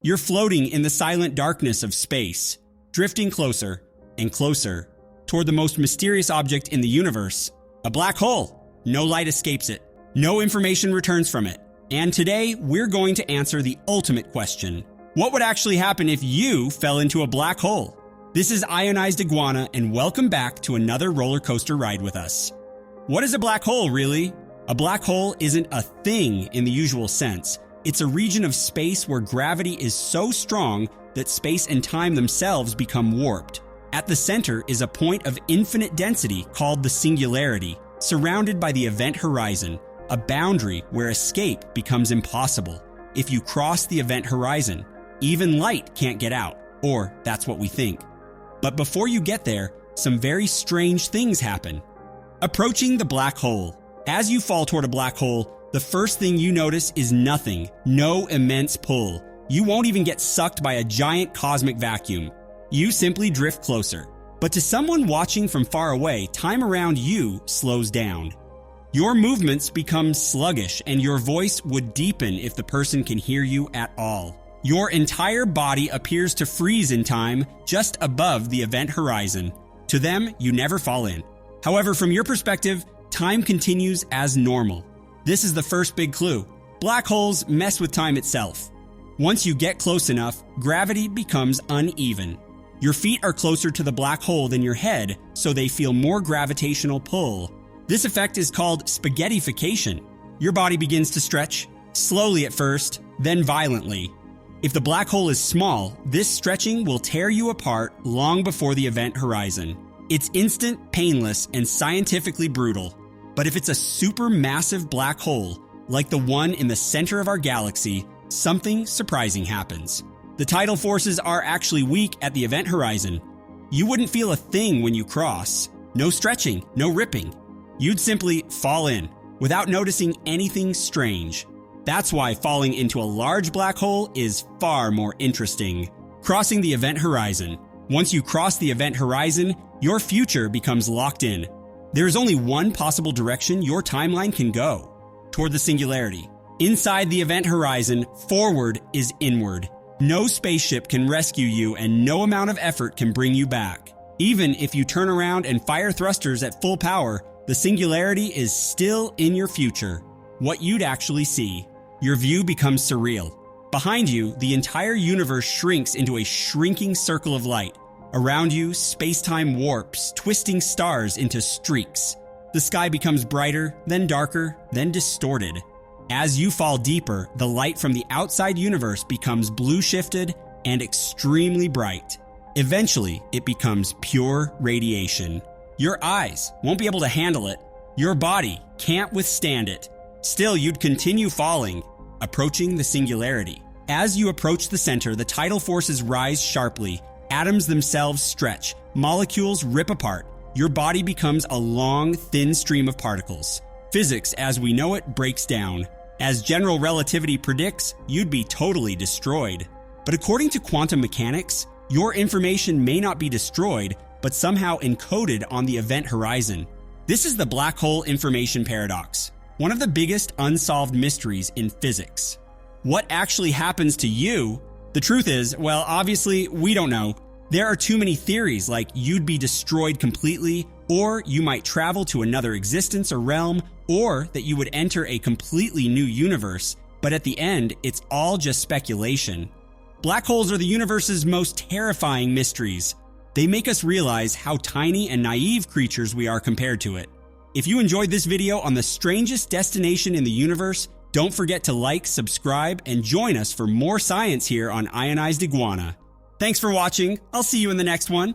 You're floating in the silent darkness of space, drifting closer and closer toward the most mysterious object in the universe, a black hole. No light escapes it. No information returns from it. And today, we're going to answer the ultimate question. What would actually happen if you fell into a black hole? This is Ionized Iguana, and welcome back to another roller coaster ride with us. What is a black hole, really? A black hole isn't a thing in the usual sense. It's a region of space where gravity is so strong that space and time themselves become warped. At the center is a point of infinite density called the singularity, surrounded by the event horizon, a boundary where escape becomes impossible. If you cross the event horizon, even light can't get out, or that's what we think. But before you get there, some very strange things happen. Approaching the black hole. As you fall toward a black hole, the first thing you notice is nothing, no immense pull. You won't even get sucked by a giant cosmic vacuum. You simply drift closer. But to someone watching from far away, time around you slows down. Your movements become sluggish, and your voice would deepen if the person can hear you at all. Your entire body appears to freeze in time just above the event horizon. To them, you never fall in. However, from your perspective, time continues as normal. This is the first big clue. Black holes mess with time itself. Once you get close enough, gravity becomes uneven. Your feet are closer to the black hole than your head, so they feel more gravitational pull. This effect is called spaghettification. Your body begins to stretch, slowly at first, then violently. If the black hole is small, this stretching will tear you apart long before the event horizon. It's instant, painless, and scientifically brutal. But if it's a supermassive black hole, like the one in the center of our galaxy, something surprising happens. The tidal forces are actually weak at the event horizon. You wouldn't feel a thing when you cross. No stretching, no ripping. You'd simply fall in, without noticing anything strange. That's why falling into a large black hole is far more interesting. Crossing the event horizon. Once you cross the event horizon, your future becomes locked in. There is only one possible direction your timeline can go, toward the singularity. Inside the event horizon, forward is inward. No spaceship can rescue you, and no amount of effort can bring you back. Even if you turn around and fire thrusters at full power, the singularity is still in your future. What you'd actually see. Your view becomes surreal. Behind you, the entire universe shrinks into a shrinking circle of light. Around you, space-time warps, twisting stars into streaks. The sky becomes brighter, then darker, then distorted. As you fall deeper, the light from the outside universe becomes blue-shifted and extremely bright. Eventually, it becomes pure radiation. Your eyes won't be able to handle it. Your body can't withstand it. Still, you'd continue falling, approaching the singularity. As you approach the center, the tidal forces rise sharply. Atoms themselves stretch. Molecules rip apart. Your body becomes a long, thin stream of particles. Physics, as we know it, breaks down. As general relativity predicts, you'd be totally destroyed. But according to quantum mechanics, your information may not be destroyed, but somehow encoded on the event horizon. This is the black hole information paradox, one of the biggest unsolved mysteries in physics. What actually happens to you? The truth is, well, obviously, we don't know. There are too many theories, like you'd be destroyed completely, or you might travel to another existence or realm, or that you would enter a completely new universe. But at the end, it's all just speculation. Black holes are the universe's most terrifying mysteries. They make us realize how tiny and naive creatures we are compared to it. If you enjoyed this video on the strangest destination in the universe, don't forget to like, subscribe, and join us for more science here on Ionized Iguana. Thanks for watching. I'll see you in the next one.